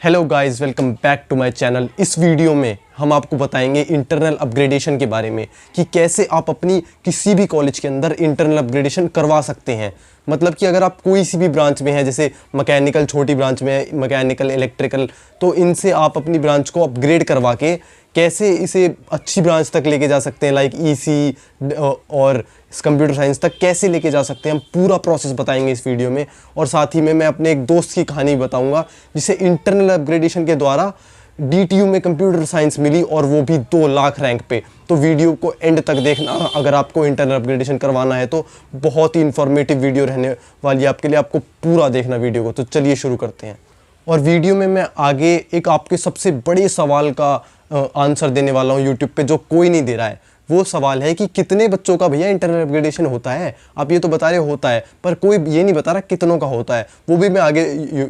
Hello guys, welcome back to my channel. इस video में हम आपको बताएंगे इंटरनल अपग्रेडेशन के बारे में कि कैसे आप अपनी किसी भी कॉलेज के अंदर इंटरनल अपग्रेडेशन करवा सकते हैं। मतलब कि अगर आप कोई सी भी ब्रांच में हैं, जैसे मैकेनिकल छोटी ब्रांच में है, मैकेनिकल इलेक्ट्रिकल, तो इनसे आप अपनी ब्रांच को अपग्रेड करवा के कैसे इसे अच्छी ब्रांच तक लेके जा सकते हैं, लाइक ईसी और कंप्यूटर साइंस तक कैसे लेके जा सकते हैं। हम पूरा प्रोसेस बताएंगे इस वीडियो में। और साथ ही में मैं अपने एक दोस्त की कहानी बताऊंगा जिसे इंटरनल अपग्रेडेशन के द्वारा DTU में कंप्यूटर साइंस मिली, और वो भी 2 लाख रैंक पे। तो वीडियो को एंड तक देखना अगर आपको इंटरनल अपग्रेडेशन करवाना है, तो बहुत ही इन्फॉर्मेटिव वीडियो रहने वाली है आपके लिए। आपको पूरा देखना वीडियो को। तो चलिए शुरू करते हैं। और वीडियो में मैं आगे एक आपके सबसे बड़े सवाल का आंसर देने वाला हूँ यूट्यूब पे, जो कोई नहीं दे रहा है। वो सवाल है कि कितने बच्चों का भैया इंटरनल अपग्रेडेशन होता है। आप ये तो बता रहे होता है, पर कोई ये नहीं बता रहा कितनों का होता है। वो भी मैं आगे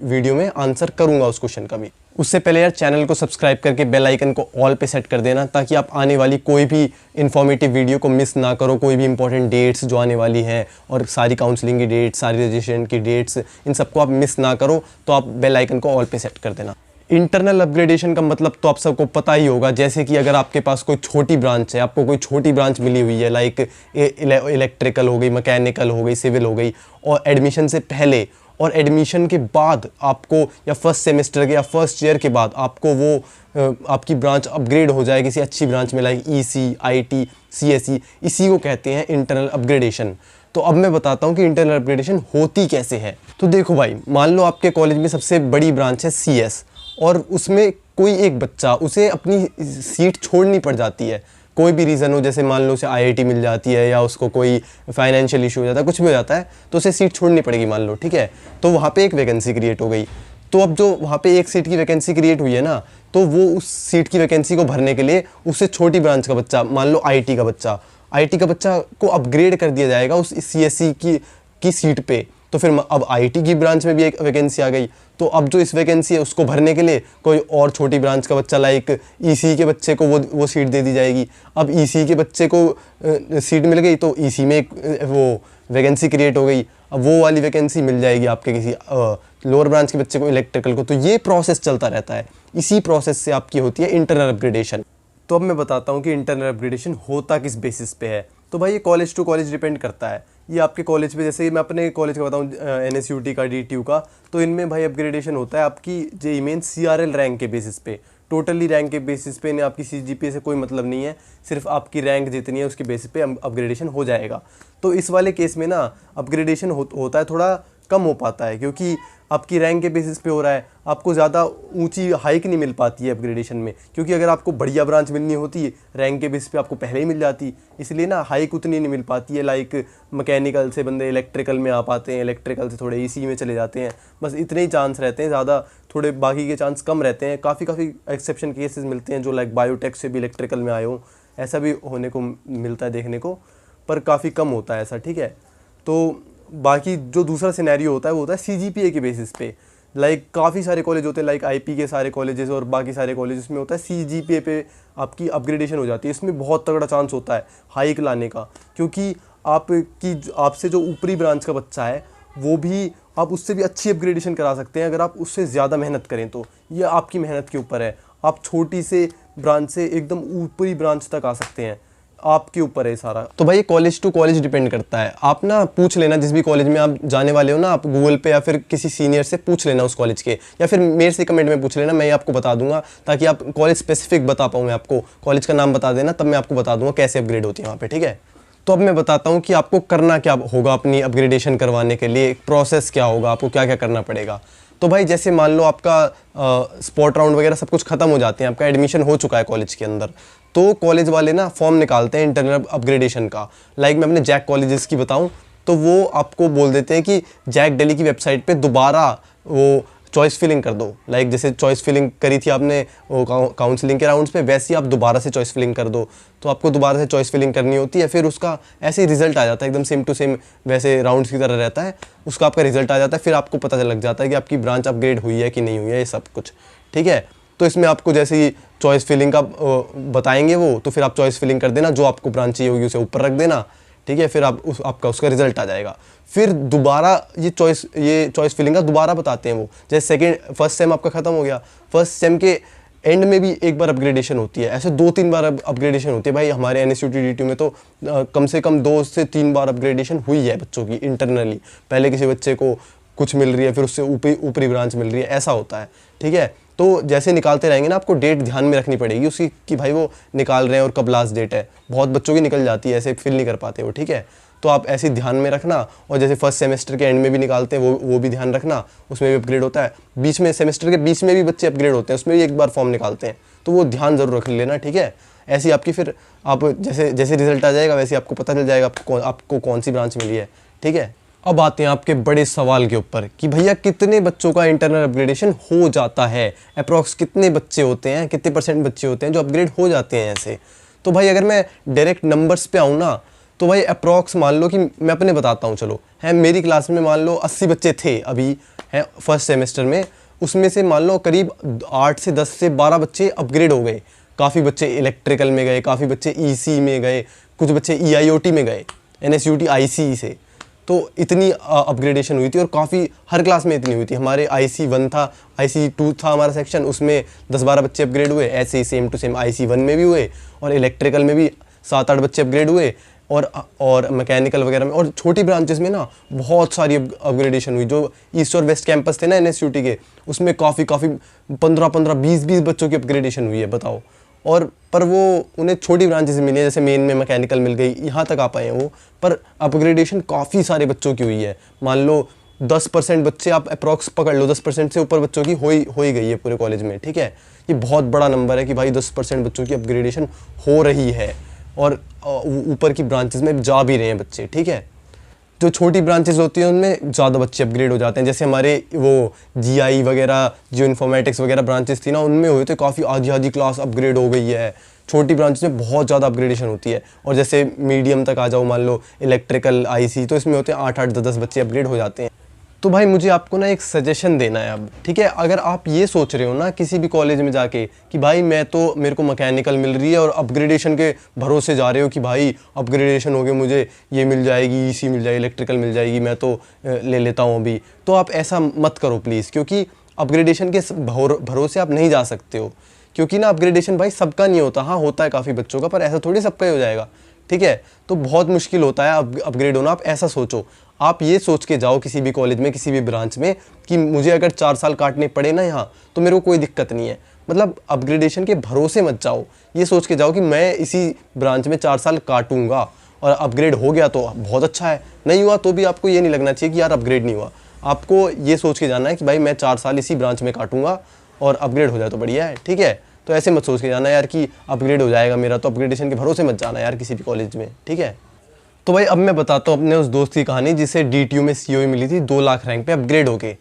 वीडियो में आंसर करूंगा उस क्वेश्चन का भी। उससे पहले यार चैनल को सब्सक्राइब करके बेल आइकन को ऑल पे सेट कर देना, ताकि आप आने वाली कोई भी इन्फॉर्मेटिव वीडियो को मिस ना करो। कोई भी इंपॉर्टेंट डेट्स जो आने वाली हैं, और सारी काउंसलिंग की डेट्स, सारी रजिस्ट्रेशन की डेट्स, इन सबको आप मिस ना करो। तो आप बेल आइकन को ऑल पे सेट कर देना। इंटरनल अपग्रेडेशन का मतलब तो आप सबको पता ही होगा। जैसे कि अगर आपके पास कोई छोटी ब्रांच है, आपको कोई छोटी ब्रांच मिली हुई है, लाइक इलेक्ट्रिकल हो गई, मैकेनिकल हो गई, सिविल हो गई, और एडमिशन से पहले और एडमिशन के बाद आपको, या फर्स्ट सेमेस्टर के या फर्स्ट ईयर के बाद आपको वो आपकी ब्रांच अपग्रेड हो जाए किसी अच्छी ब्रांच में, लाइक EC, IT, CSE। इसी को कहते हैं इंटरनल अपग्रेडेशन। तो अब मैं बताता हूँ कि इंटरनल अपग्रेडेशन होती कैसे है। तो देखो भाई, मान लो आपके कॉलेज में सबसे बड़ी ब्रांच है CS, और उसमें कोई एक बच्चा, उसे अपनी सीट छोड़नी पड़ जाती है। कोई भी रीज़न हो, जैसे मान लो उसे IIT मिल जाती है, या उसको कोई फाइनेंशियल इशू हो जाता है, कुछ भी हो जाता है, तो उसे सीट छोड़नी पड़ेगी मान लो, ठीक है। तो वहाँ पे एक वैकेंसी क्रिएट हो गई। तो अब जो वहाँ पे एक सीट की वैकेंसी क्रिएट हुई है ना, तो वो उस सीट की वैकेंसी को भरने के लिए उससे छोटी ब्रांच का बच्चा, मान लो IT का बच्चा को अपग्रेड कर दिया जाएगा उस CSE की सीट पे। तो फिर अब IT की ब्रांच में भी एक वैकेंसी आ गई। तो अब जो इस वैकेंसी है उसको भरने के लिए कोई और छोटी ब्रांच का बच्चा, लाइक EC के बच्चे को वो सीट दे दी जाएगी। अब EC के बच्चे को सीट मिल गई, तो EC में एक वो वैकेंसी क्रिएट हो गई। अब वो वाली वैकेंसी मिल जाएगी आपके किसी लोअर ब्रांच के बच्चे को, इलेक्ट्रिकल को। तो ये प्रोसेस चलता रहता है। इसी प्रोसेस से आपकी होती है इंटरनल अपग्रेडेशन। तो अब मैं बताता हूँ कि इंटरनल अपग्रेडेशन होता किस बेसिस पे है। तो भाई ये कॉलेज टू कॉलेज डिपेंड करता है। ये आपके कॉलेज पे, जैसे मैं अपने कॉलेज का बताऊँ, NSUT का, DTU का, तो इनमें भाई अपग्रेडेशन होता है आपकी JEE मेंस CRL रैंक के बेसिस पे। टोटली रैंक के बेसिस पे, इन्हें आपकी CGPA से कोई मतलब नहीं है। सिर्फ आपकी रैंक जितनी है उसके बेसिस पे अपग्रेडेशन हो जाएगा। तो इस वाले केस में ना अपग्रेडेशन होता है थोड़ा कम हो पाता है, क्योंकि आपकी रैंक के बेसिस पे हो रहा है। आपको ज़्यादा ऊंची हाइक नहीं मिल पाती है अपग्रेडेशन में, क्योंकि अगर आपको बढ़िया ब्रांच मिलनी होती है, रैंक के बेसिस पे आपको पहले ही मिल जाती, इसलिए ना हाइक उतनी नहीं मिल पाती है। लाइक मैकेनिकल से बंदे इलेक्ट्रिकल में आ पाते हैं, इलेक्ट्रिकल से थोड़े EC में चले जाते हैं, बस इतने ही चांस रहते हैं। ज़्यादा थोड़े बाकी के चांस कम रहते हैं। काफ़ी एक्सेप्शन केसेस मिलते हैं, जो लाइक बायोटेक से भी इलेक्ट्रिकल में आए हों, ऐसा भी होने को मिलता है देखने को, पर काफ़ी कम होता है ऐसा, ठीक है। तो बाकी जो दूसरा सिनेरियो होता है वो होता है CGPA के बेसिस पे। लाइक काफ़ी सारे कॉलेज होते हैं, लाइक IP के सारे कॉलेजेस और बाकी सारे कॉलेजेस में होता है CGPA पे आपकी अपग्रेडेशन हो जाती है। इसमें बहुत तगड़ा चांस होता है हाइक लाने का, क्योंकि आपसे जो ऊपरी ब्रांच का बच्चा है, वो भी आप उससे भी अच्छी अपग्रेडेशन करा सकते हैं अगर आप उससे ज़्यादा मेहनत करें। तो ये आपकी मेहनत के ऊपर है। आप छोटी से ब्रांच से एकदम ऊपरी ब्रांच तक आ सकते हैं, आपके ऊपर है सारा। तो भाई कॉलेज टू कॉलेज डिपेंड करता है। आप ना पूछ लेना, जिस भी कॉलेज में आप जाने वाले हो ना, आप गूगल पे या फिर किसी सीनियर से पूछ लेना उस कॉलेज के, या फिर मेरे से कमेंट में पूछ लेना, मैं आपको बता दूंगा, ताकि आप कॉलेज स्पेसिफिक बता पाऊँ। मैं आपको कॉलेज का नाम बता देना, तब मैं आपको बता दूंगा कैसे अपग्रेड होती है वहाँ पर, ठीक है। तो अब मैं बताता हूँ कि आपको करना क्या होगा अपनी अपग्रेडेशन करवाने के लिए, प्रोसेस क्या होगा, आपको क्या क्या करना पड़ेगा। तो भाई जैसे मान लो आपका स्पॉट राउंड वगैरह सब कुछ खत्म हो जाते हैं, आपका एडमिशन हो चुका है कॉलेज के अंदर, तो कॉलेज वाले ना फॉर्म निकालते हैं इंटरनल अपग्रेडेशन का। लाइक मैं अपने जैक कॉलेजेस की बताऊं, तो वो आपको बोल देते हैं कि जैक दिल्ली की वेबसाइट पे दोबारा वो चॉइस फिलिंग कर दो। लाइक जैसे चॉइस फिलिंग करी थी आपने वो काउंसलिंग के राउंड्स पे, वैसे ही आप दोबारा से चॉइस फिलिंग कर दो। तो आपको दोबारा से चॉइस फिलिंग करनी होती है, फिर उसका ऐसे ही रिजल्ट आ जाता है, एकदम सेम टू सेम वैसे राउंड्स की तरह रहता है। उसका आपका रिजल्ट आ जाता है, फिर आपको पता लग जाता है कि आपकी ब्रांच अपग्रेड हुई है कि नहीं हुई है, ये सब कुछ, ठीक है। तो इसमें आपको जैसे ही चॉइस फिलिंग का बताएंगे वो, तो फिर आप चॉइस फिलिंग कर देना, जो आपको ब्रांच चाहिए होगी उसे ऊपर रख देना, ठीक है। फिर आपका उसका रिजल्ट आ जाएगा। फिर दोबारा ये चॉइस फिलिंग का दोबारा बताते हैं वो। जैसे फर्स्ट सेम आपका ख़त्म हो गया, फर्स्ट सेम के एंड में भी एक बार अपग्रेडेशन होती है, ऐसे 2-3 बार अपग्रेडेशन होती है भाई। हमारे NSUT DTU में तो कम से कम 2 से 3 बार अपग्रेडेशन हुई है बच्चों की इंटरनली। पहले किसी बच्चे को कुछ मिल रही है, फिर उससे ऊपरी ब्रांच मिल रही है, ऐसा होता है, ठीक है। तो जैसे निकालते रहेंगे ना, आपको डेट ध्यान में रखनी पड़ेगी उसकी कि भाई वो निकाल रहे हैं और कब लास्ट डेट है। बहुत बच्चों की निकल जाती है, ऐसे फिल नहीं कर पाते वो, ठीक है। तो आप ऐसे ध्यान में रखना। और जैसे फर्स्ट सेमेस्टर के एंड में भी निकालते हैं वो भी ध्यान रखना, उसमें भी अपग्रेड होता है। बीच में सेमेस्टर के बीच में भी बच्चे अपग्रेड होते हैं, उसमें भी एक बार फॉर्म निकालते हैं, तो वो ध्यान ज़रूर रख लेना, ठीक है। ऐसी आपकी फिर आप जैसे रिजल्ट आ जाएगा वैसे आपको पता चल जाएगा आपको कौन सी ब्रांच मिली है, ठीक है। अब आते हैं आपके बड़े सवाल के ऊपर कि भैया कितने बच्चों का इंटरनल अपग्रेडेशन हो जाता है, अप्रॉक्स कितने बच्चे होते हैं, कितने % बच्चे होते हैं जो अपग्रेड हो जाते हैं ऐसे। तो भाई अगर मैं डायरेक्ट नंबर्स पे आऊँ ना, तो भाई अप्रॉक्स मान लो कि मैं अपने बताता हूँ, चलो है मेरी क्लास में मान लो 80 बच्चे थे अभी हैं फर्स्ट सेमेस्टर में, उसमें से मान लो करीब 8 से 10 से 12 बच्चे अपग्रेड हो गए। काफ़ी बच्चे इलेक्ट्रिकल में गए, काफ़ी बच्चे EC में गए, कुछ बच्चे EIoT में गए, NSUT IC से। तो इतनी अपग्रेडेशन हुई थी और काफ़ी हर क्लास में इतनी हुई थी। हमारे IC1 था, IC2 था हमारा सेक्शन, उसमें 10-12 बच्चे अपग्रेड हुए। ऐसे ही सेम टू सेम IC1 में भी हुए और इलेक्ट्रिकल में भी 7-8 बच्चे अपग्रेड हुए और मैकेनिकल वगैरह में। और छोटी ब्रांचेस में ना बहुत सारी अपग्रेडेशन हुई। जो ईस्ट और वेस्ट कैंपस थे ना NSUT के, उसमें काफ़ी 15-15, 20-20 बच्चों की अपग्रेडेशन हुई है, बताओ। और पर वो उन्हें छोटी ब्रांचेस मिली है, जैसे मेन में मैकेनिकल मिल गई, यहाँ तक आ पाए हैं वो। पर अपग्रेडेशन काफ़ी सारे बच्चों की हुई है। मान लो 10% बच्चे आप अप्रॉक्स पकड़ लो, 10% से ऊपर बच्चों की हो ही गई है पूरे कॉलेज में, ठीक है। ये बहुत बड़ा नंबर है कि भाई 10% बच्चों की अपग्रेडेशन हो रही है और ऊपर की ब्रांचेस में जा भी रहे हैं बच्चे, ठीक है। जो छोटी ब्रांचेस होती हैं उनमें ज़्यादा बच्चे अपग्रेड हो जाते हैं। जैसे हमारे वो GI वगैरह, जियो इन्फॉर्मेटिक्स वगैरह ब्रांचेस थी ना, उनमें हुए थे काफ़ी आधी क्लास अपग्रेड हो गई है। छोटी ब्रांचेस में बहुत ज़्यादा अपग्रेडेशन होती है। और जैसे मीडियम तक आ जाओ, मान लो इलेक्ट्रिकल IC, तो इसमें होते हैं 8-8, 10-10 बच्चे अपग्रेड हो जाते हैं। तो भाई मुझे आपको ना एक सजेशन देना है अब, ठीक है। अगर आप ये सोच रहे हो ना किसी भी कॉलेज में जाके कि भाई मेरे को मैकेनिकल मिल रही है और अपग्रेडेशन के भरोसे जा रहे हो कि भाई अपग्रेडेशन हो गया, मुझे ये मिल जाएगी, EC मिल जाएगी, इलेक्ट्रिकल मिल जाएगी, मैं तो ले लेता हूँ अभी, तो आप ऐसा मत करो प्लीज़। क्योंकि अपग्रेडेशन के भरोसे आप नहीं जा सकते हो। क्योंकि ना अपग्रेडेशन भाई सबका नहीं होता। हाँ, होता है काफ़ी बच्चों का, पर ऐसा थोड़ी सबका ही हो जाएगा, ठीक है। तो बहुत मुश्किल होता है अपग्रेड होना। आप ऐसा सोचो, आप ये सोच के जाओ किसी भी कॉलेज में, किसी भी ब्रांच में, कि मुझे अगर 4 साल काटने पड़े ना यहाँ, तो मेरे को कोई दिक्कत नहीं है। मतलब अपग्रेडेशन के भरोसे मत जाओ। ये सोच के जाओ कि मैं इसी ब्रांच में 4 साल काटूंगा और अपग्रेड हो गया तो बहुत अच्छा है, नहीं हुआ तो भी आपको ये नहीं लगना चाहिए कि यार अपग्रेड नहीं हुआ। आपको ये सोच के जाना है कि भाई मैं 4 साल इसी ब्रांच में काटूंगा और अपग्रेड हो जाए तो बढ़िया है, ठीक है। तो ऐसे मत सोच के जाना यार कि अपग्रेड हो जाएगा मेरा, तो अपग्रेडेशन के भरोसे मत जाना यार किसी भी कॉलेज में, ठीक है। तो भाई अब मैं बताता हूँ अपने उस दोस्त की कहानी जिसे DTU में COE मिली थी 2 लाख रैंक पे अपग्रेड होके।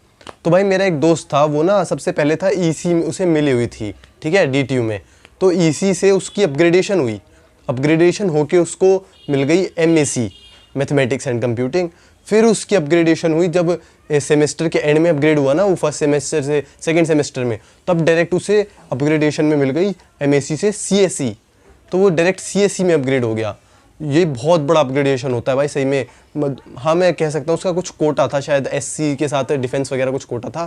तो भाई मेरा एक दोस्त था, वो ना सबसे पहले था EC में, उसे मिली हुई थी, ठीक है, DTU में। तो EC से उसकी अपग्रेडेशन हुई, अपग्रेडेशन होके उसको मिल गई MAC मैथमेटिक्स एंड कंप्यूटिंग। फिर उसकी अपग्रेडेशन हुई जब सेमेस्टर के एंड में अपग्रेड हुआ ना, वो फर्स्ट सेमेस्टर से सेकेंड सेमेस्टर में, तब डायरेक्ट उसे अपग्रेडेशन में मिल गई MAC से CSE। तो वो डायरेक्ट CSE में अपग्रेड हो गया। ये बहुत बड़ा अपग्रेडेशन होता है भाई सही में। हाँ, मैं कह सकता हूँ उसका कुछ कोटा था शायद, SC के साथ डिफेंस वगैरह कुछ कोटा था,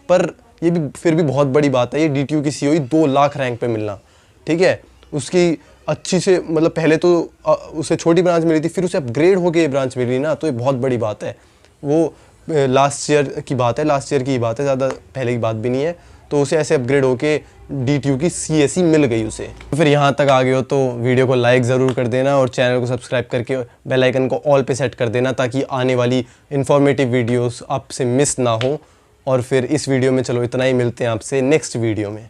पर ये भी फिर भी बहुत बड़ी बात है ये DTU की COE 2 लाख रैंक पे मिलना, ठीक है। उसकी अच्छी से मतलब पहले तो उसे छोटी ब्रांच मिली थी, फिर उसे अपग्रेड होके ये ब्रांच मिली ना, तो ये बहुत बड़ी बात है। वो लास्ट ईयर की बात है, ज़्यादा पहले की बात भी नहीं है। तो उसे ऐसे अपग्रेड होके DTU की CSE मिल गई उसे। तो फिर यहाँ तक आ गए हो तो वीडियो को लाइक ज़रूर कर देना और चैनल को सब्सक्राइब करके बेल आइकन को ऑल पे सेट कर देना, ताकि आने वाली इन्फॉर्मेटिव वीडियोस आपसे मिस ना हो। और फिर इस वीडियो में चलो इतना ही, मिलते हैं आपसे नेक्स्ट वीडियो में।